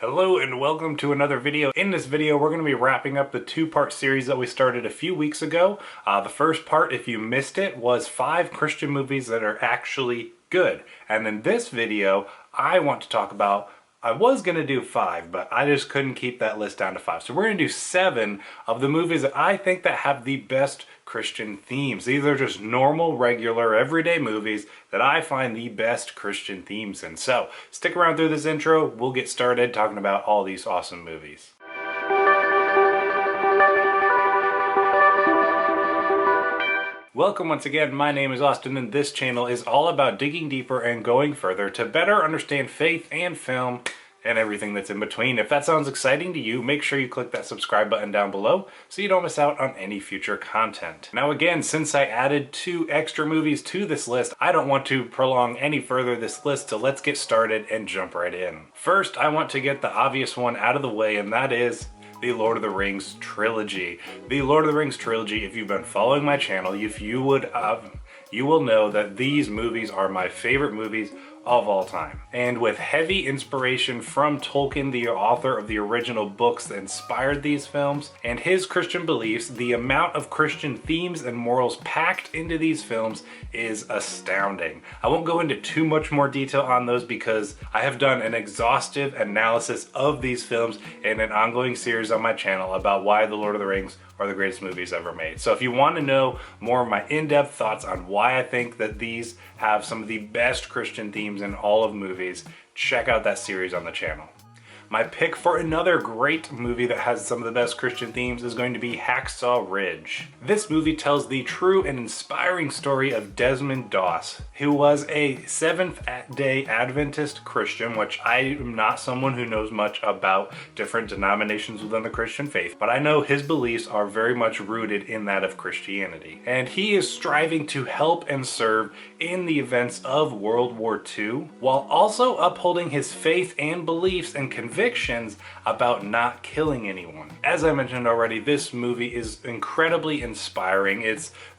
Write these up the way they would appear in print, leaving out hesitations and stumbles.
Hello and welcome to another video. In this video, we're going to be wrapping up the two-part series that we started a few weeks ago. The first part, if you missed it, was 5 Christian movies that are actually good. And in this video, I want to talk about, I was going to do 5, but I just couldn't keep that list down to 5. So we're going to do 7 of the movies that I think that have the best Christian themes. These are just normal, regular, everyday movies that I find the best Christian themes in. So stick around through this intro. We'll get started talking about all these awesome movies. Welcome once again. My name is Austin and this channel is all about digging deeper and going further to better understand faith and film and everything that's in between. If that sounds exciting to you, make sure you click that subscribe button down below so you don't miss out on any future content. Now again, since I added 2 extra movies to this list, I don't want to prolong any further this list, so let's get started and jump right in. First, I want to get the obvious one out of the way, and that is the Lord of the Rings trilogy. The Lord of the Rings trilogy, if you've been following my channel, you will know that these movies are my favorite movies of all time. And with heavy inspiration from Tolkien, the author of the original books that inspired these films, and his Christian beliefs, the amount of Christian themes and morals packed into these films is astounding. I won't go into too much more detail on those because I have done an exhaustive analysis of these films in an ongoing series on my channel about why The Lord of the Rings are the greatest movies ever made. So if you want to know more of my in-depth thoughts on why I think that these have some of the best Christian themes in all of movies, check out that series on the channel. My pick for another great movie that has some of the best Christian themes is going to be Hacksaw Ridge. This movie tells the true and inspiring story of Desmond Doss, who was a Seventh-day Adventist Christian, which I am not someone who knows much about different denominations within the Christian faith, but I know his beliefs are very much rooted in that of Christianity. And he is striving to help and serve in the events of World War II, while also upholding his faith and beliefs and convictions about not killing anyone. As I mentioned already, this movie is incredibly inspiring.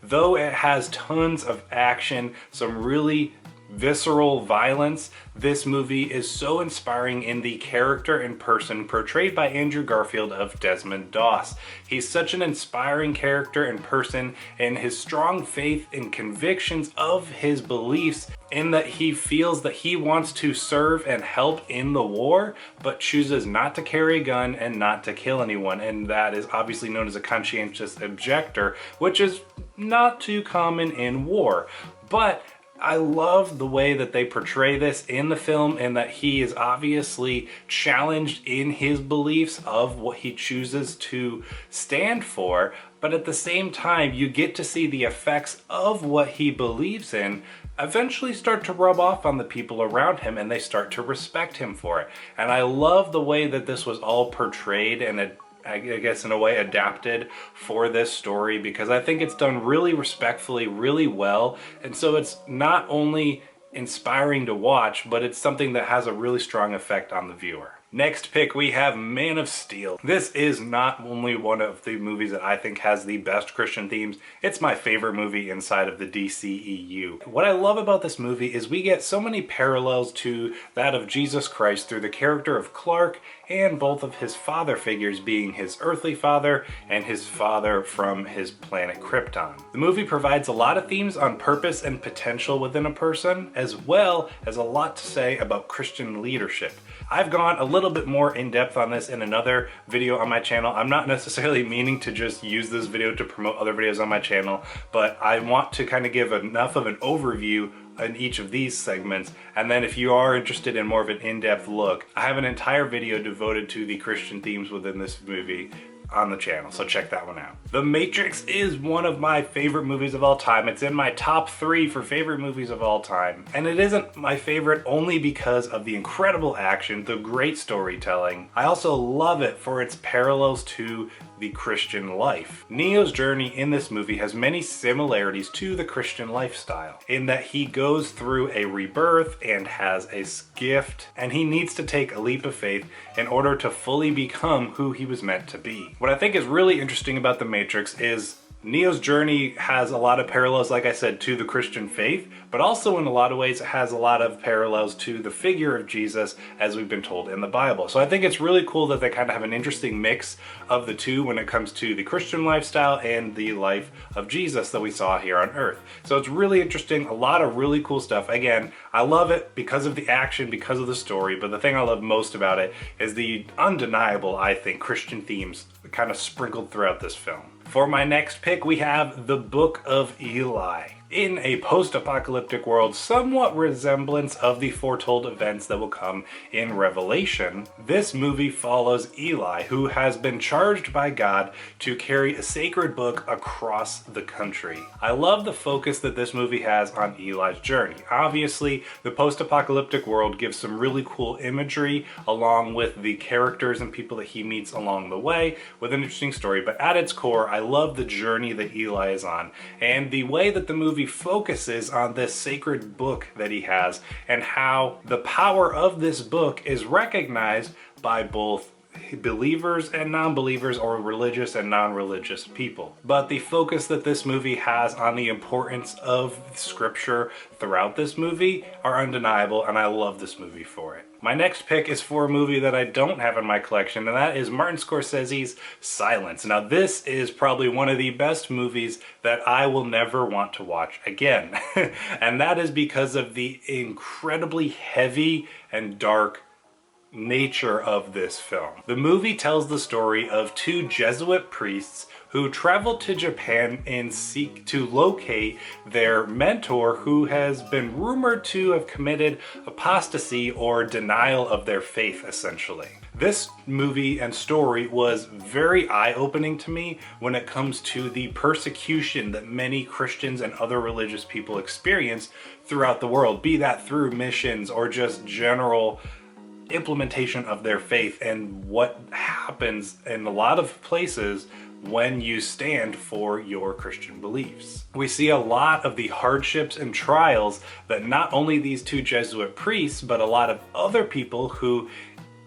Though it has tons of action, some really visceral violence, this movie is so inspiring in the character and person portrayed by Andrew Garfield of Desmond Doss. He's such an inspiring character and person, and his strong faith and convictions of his beliefs in that he feels that he wants to serve and help in the war, but chooses not to carry a gun and not to kill anyone. And that is obviously known as a conscientious objector, which is not too common in war. But I love the way that they portray this in the film, and that he is obviously challenged in his beliefs of what he chooses to stand for, but at the same time you get to see the effects of what he believes in eventually start to rub off on the people around him, and they start to respect him for it. And I love the way that this was all portrayed and I guess in a way adapted for this story, because I think it's done really respectfully, really well. And so it's not only inspiring to watch, but it's something that has a really strong effect on the viewer. Next pick, we have Man of Steel. This is not only one of the movies that I think has the best Christian themes, it's my favorite movie inside of the DCEU. What I love about this movie is we get so many parallels to that of Jesus Christ through the character of Clark and both of his father figures being his earthly father and his father from his planet Krypton. The movie provides a lot of themes on purpose and potential within a person, as well as a lot to say about Christian leadership. I've gone a little bit more in depth on this in another video on my channel. I'm not necessarily meaning to just use this video to promote other videos on my channel, but I want to kind of give enough of an overview in each of these segments, and then if you are interested in more of an in-depth look, I have an entire video devoted to the Christian themes within this movie on the channel, so check that one out. The Matrix is one of my favorite movies of all time. It's in my top 3 for favorite movies of all time. And it isn't my favorite only because of the incredible action, the great storytelling. I also love it for its parallels to the Christian life. Neo's journey in this movie has many similarities to the Christian lifestyle, in that he goes through a rebirth and has a gift, and he needs to take a leap of faith in order to fully become who he was meant to be. What I think is really interesting about The Matrix is Neo's journey has a lot of parallels, like I said, to the Christian faith, but also in a lot of ways it has a lot of parallels to the figure of Jesus as we've been told in the Bible. So I think it's really cool that they kind of have an interesting mix of the two when it comes to the Christian lifestyle and the life of Jesus that we saw here on earth. So it's really interesting, a lot of really cool stuff. Again, I love it because of the action, because of the story, but the thing I love most about it is the undeniable, I think, Christian themes kind of sprinkled throughout this film. For my next pick, we have The Book of Eli. In a post-apocalyptic world, somewhat resemblance of the foretold events that will come in Revelation, this movie follows Eli, who has been charged by God to carry a sacred book across the country. I love the focus that this movie has on Eli's journey. Obviously, the post-apocalyptic world gives some really cool imagery along with the characters and people that he meets along the way with an interesting story, but at its core, I love the journey that Eli is on and the way that the movie focuses on this sacred book that he has and how the power of this book is recognized by both believers and non-believers, or religious and non-religious people. But the focus that this movie has on the importance of scripture throughout this movie are undeniable, and I love this movie for it. My next pick is for a movie that I don't have in my collection, and that is Martin Scorsese's Silence. Now, this is probably one of the best movies that I will never want to watch again. And that is because of the incredibly heavy and dark nature of this film. The movie tells the story of two Jesuit priests who travel to Japan and seek to locate their mentor, who has been rumored to have committed apostasy or denial of their faith, essentially. This movie and story was very eye-opening to me when it comes to the persecution that many Christians and other religious people experience throughout the world, be that through missions or just general implementation of their faith, and what happens in a lot of places when you stand for your Christian beliefs. We see a lot of the hardships and trials that not only these two Jesuit priests, but a lot of other people who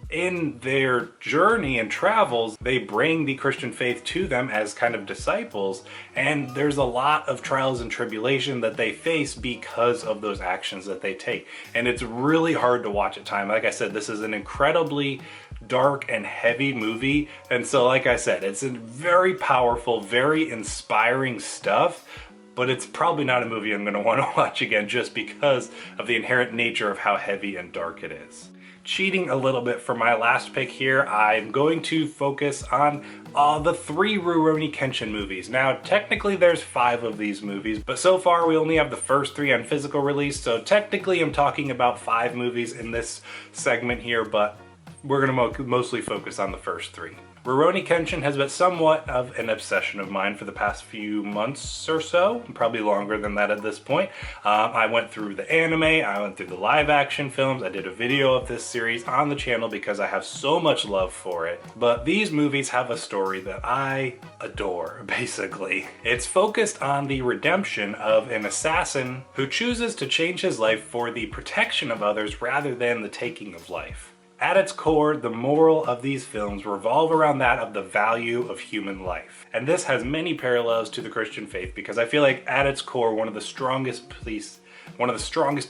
in their journey and travels, they bring the Christian faith to them as kind of disciples, and there's a lot of trials and tribulation that they face because of those actions that they take. And it's really hard to watch at times. Like I said, this is an incredibly dark and heavy movie, and so like I said, it's a very powerful, very inspiring stuff, but it's probably not a movie I'm going to want to watch again just because of the inherent nature of how heavy and dark it is. Cheating a little bit for my last pick here, I'm going to focus on the 3 Rurouni Kenshin movies. Now, technically there's 5 of these movies, but so far we only have the first 3 on physical release, so technically I'm talking about 5 movies in this segment here, but we're going to mostly focus on the first 3. Rurouni Kenshin has been somewhat of an obsession of mine for the past few months or so, probably longer than that at this point. I went through the anime, I went through the live action films, I did a video of this series on the channel because I have so much love for it. But these movies have a story that I adore, basically. It's focused on the redemption of an assassin who chooses to change his life for the protection of others rather than the taking of life. At its core, the moral of these films revolve around that of the value of human life. And this has many parallels to the Christian faith because I feel like at its core, one of the strongest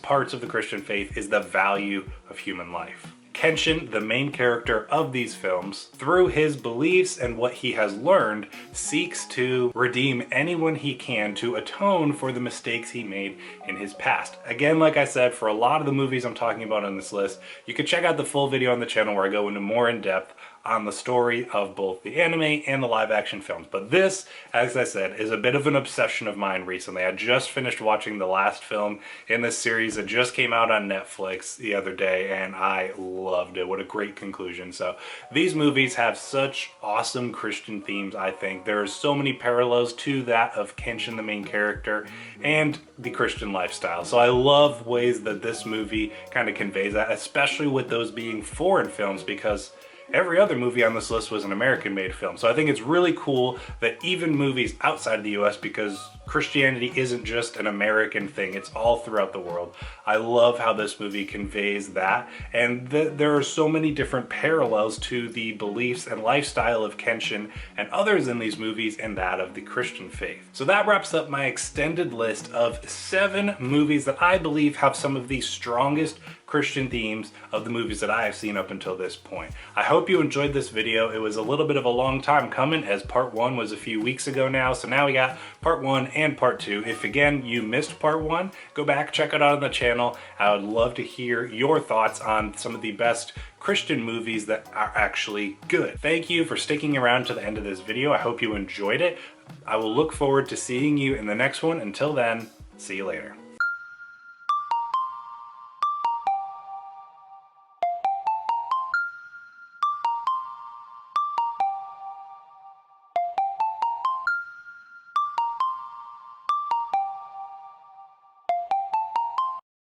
parts of the Christian faith is the value of human life. Kenshin, the main character of these films, through his beliefs and what he has learned, seeks to redeem anyone he can to atone for the mistakes he made in his past. Again, like I said, for a lot of the movies I'm talking about on this list, you can check out the full video on the channel where I go into more in depth on the story of both the anime and the live action films. But this, as I said, is a bit of an obsession of mine recently. I just finished watching the last film in this series that just came out on Netflix the other day, and I loved it. What a great conclusion. So these movies have such awesome Christian themes, I think. There are so many parallels to that of Kenshin, the main character, and the Christian lifestyle. So I love ways that this movie kind of conveys that, especially with those being foreign films, because every other movie on this list was an American-made film. So I think it's really cool that even movies outside of the US, because Christianity isn't just an American thing, it's all throughout the world. I love how this movie conveys that, and there are so many different parallels to the beliefs and lifestyle of Kenshin and others in these movies and that of the Christian faith. So that wraps up my extended list of 7 movies that I believe have some of the strongest Christian themes of the movies that I have seen up until this point. I hope you enjoyed this video. It was a little bit of a long time coming, as part 1 was a few weeks ago now, so now we got part 1 and part 2. If again you missed part 1, go back, check it out on the channel. I would love to hear your thoughts on some of the best Christian movies that are actually good. Thank you for sticking around to the end of this video. I hope you enjoyed it. I will look forward to seeing you in the next one. Until then, see you later.